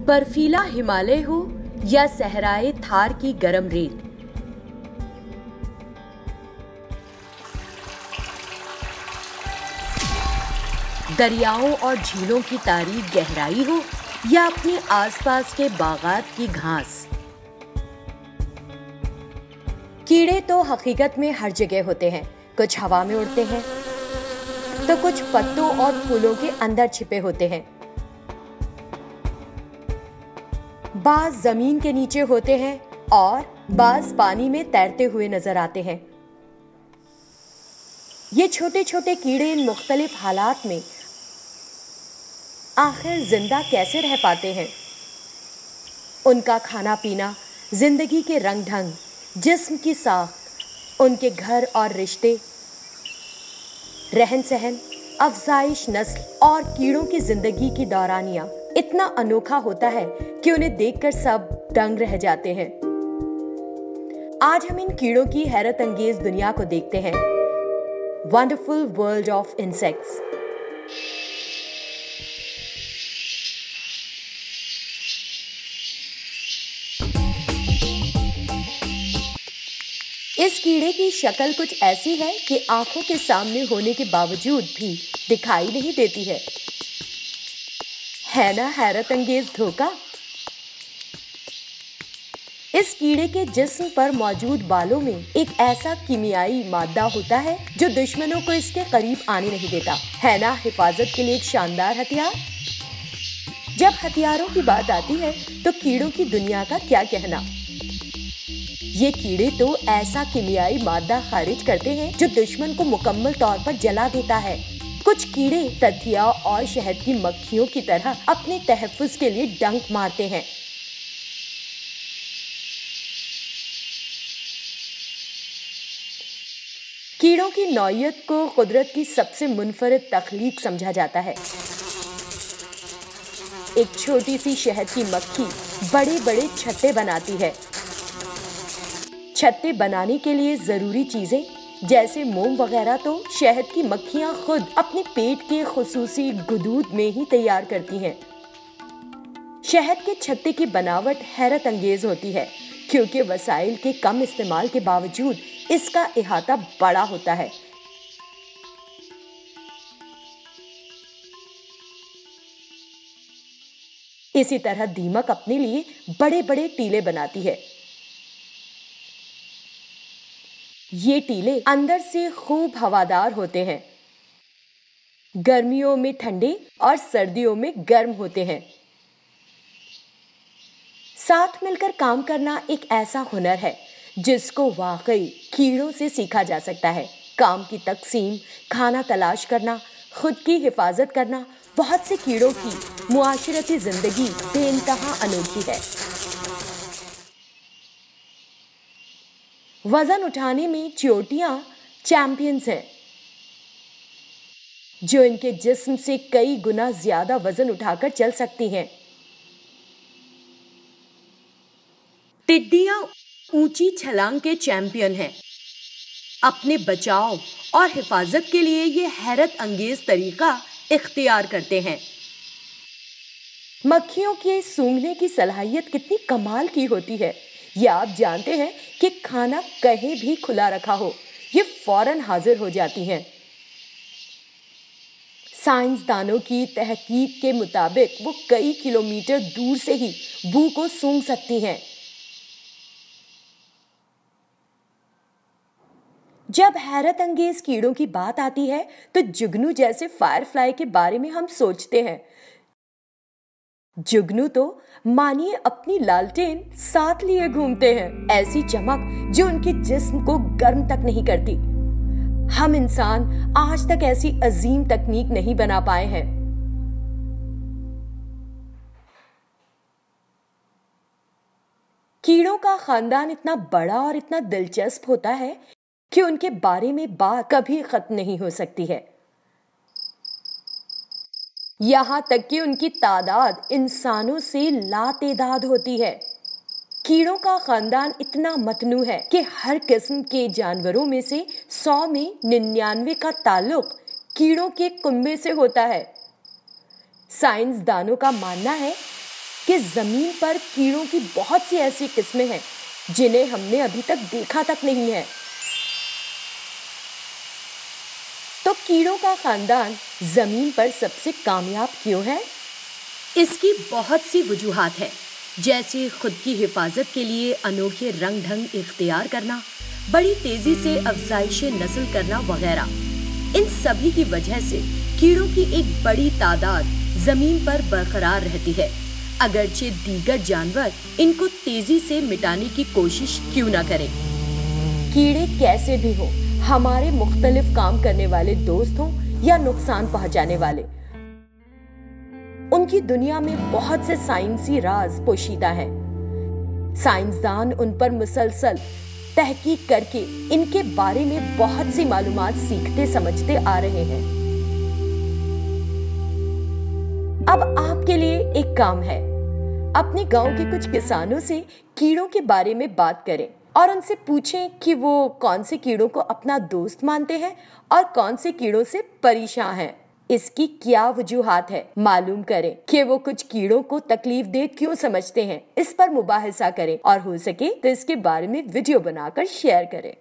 बर्फीला हिमालय हो या सहराए थार की गर्म रेत, दरियाओं और झीलों की तारीख गहराई हो या अपने आसपास के बागात की घास, कीड़े तो हकीकत में हर जगह होते हैं। कुछ हवा में उड़ते हैं तो कुछ पत्तों और फूलों के अंदर छिपे होते हैं। बाज जमीन के नीचे होते हैं और बाज पानी में तैरते हुए नजर आते हैं। ये छोटे छोटे कीड़े इन मुख्तलिफ हालात में आखिर जिंदा कैसे रह पाते हैं? उनका खाना पीना, जिंदगी के रंग ढंग, जिस्म की साख, उनके घर और रिश्ते, रहन सहन, अफजाइश नस्ल और कीड़ों की जिंदगी की दौरानिया इतना अनोखा होता है कि उन्हें देखकर सब दंग रह जाते हैं। आज हम इन कीड़ों की हैरत अंगेज दुनिया को देखते हैं। Wonderful world of insects. इस कीड़े की शक्ल कुछ ऐसी है कि आंखों के सामने होने के बावजूद भी दिखाई नहीं देती है ना हैरत अंगेज धोखा? इस कीड़े के जिस्म पर मौजूद बालों में एक ऐसा कीमियाई मादा होता है जो दुश्मनों को इसके करीब आने नहीं देता। है ना हिफाजत के लिए एक शानदार हथियार? जब हथियारों की बात आती है तो कीड़ों की दुनिया का क्या कहना। ये कीड़े तो ऐसा कीमियाई मादा खारिज करते हैं जो दुश्मन को मुकम्मल तौर पर जला देता है। कुछ कीड़े तथिया और शहद की मक्खियों की तरह अपने तहफ्फुज के लिए डंक मारते हैं। कीड़ों की नौइयत को कुदरत की सबसे मुनफरिद तख्लीक समझा जाता है। एक छोटी सी शहद की मक्खी बड़े बड़े छत्ते बनाती है। छत्ते बनाने के लिए जरूरी चीजें जैसे मोम वगैरह तो शहद की मक्खियां खुद अपने पेट के खुसूसी गुदूद में ही तैयार करती हैं। शहद के छत्ते की बनावट हैरत अंगेज होती है क्योंकि वसाइल के कम इस्तेमाल के बावजूद इसका इहाता बड़ा होता है। इसी तरह दीमक अपने लिए बड़े बड़े टीले बनाती है। ये टीले अंदर से खूब हवादार होते हैं, गर्मियों में ठंडे और सर्दियों में गर्म होते हैं। साथ मिलकर काम करना एक ऐसा हुनर है जिसको वाकई कीड़ों से सीखा जा सकता है। काम की तकसीम, खाना तलाश करना, खुद की हिफाजत करना, बहुत से कीड़ों की मुआशरती जिंदगी बेइंतहा अनोखी है। वजन उठाने में चींटियां चैंपियंस हैं, जो इनके जिस्म से कई गुना ज्यादा वजन उठाकर चल सकती हैं। टिड्डियां ऊंची छलांग के चैंपियन हैं। अपने बचाव और हिफाजत के लिए ये हैरत अंगेज तरीका इख्तियार करते हैं। मक्खियों के सूंघने की सलाहियत कितनी कमाल की होती है। ये आप जानते हैं कि खाना कहीं भी खुला रखा हो, ये फौरन हाजिर हो जाती हैं। साइंसदानों की तहकीक के मुताबिक वो कई किलोमीटर दूर से ही बू को सूंघ सकती हैं। जब हैरत अंगेज कीड़ों की बात आती है तो जुगनू जैसे फायरफ्लाई के बारे में हम सोचते हैं। जुगनू तो मानिए अपनी लालटेन साथ लिए घूमते हैं, ऐसी चमक जो उनके जिस्म को गर्म तक नहीं करती। हम इंसान आज तक ऐसी अजीम तकनीक नहीं बना पाए हैं। कीड़ों का खानदान इतना बड़ा और इतना दिलचस्प होता है कि उनके बारे में बात कभी खत्म नहीं हो सकती है। यहां तक कि उनकी तादाद इंसानों से लातेदाद होती है। कीड़ों का खानदान इतना मतनू है कि हर किस्म के जानवरों में से 100 में 99 का ताल्लुक कीड़ों के कुंबे से होता है। साइंसदानों का मानना है कि जमीन पर कीड़ों की बहुत सी ऐसी किस्में हैं जिन्हें हमने अभी तक देखा तक नहीं है। तो कीड़ों का खानदान जमीन पर सबसे कामयाब क्यों है? इसकी बहुत सी वजूहात है, जैसे खुद की हिफाजत के लिए अनोखे रंग ढंग इख्तियार करना, बड़ी तेजी से अफजाइश नस्ल करना वगैरह। इन सभी की वजह से कीड़ों की एक बड़ी तादाद जमीन पर बरकरार रहती है, अगरचे दीगर जानवर इनको तेजी से मिटाने की कोशिश क्यों न करें। कीड़े कैसे भी हो, हमारे मुख्तलिफ काम करने वाले दोस्त हों या नुकसान पहुंचाने वाले, उनकी दुनिया में बहुत से साइंसी राज पोशीदा हैं। साइंसदान उन पर मुसलसल तहकीक करके इनके बारे में बहुत सी मालूमात सीखते समझते आ रहे हैं। अब आपके लिए एक काम है, अपने गांव के कुछ किसानों से कीड़ों के बारे में बात करें और उनसे पूछें कि वो कौन से कीड़ों को अपना दोस्त मानते हैं और कौन से कीड़ों से परेशान हैं। इसकी क्या वजूहात है, मालूम करें कि वो कुछ कीड़ों को तकलीफ दे क्यों समझते हैं। इस पर मुबाहिसा करें और हो सके तो इसके बारे में वीडियो बनाकर शेयर करें।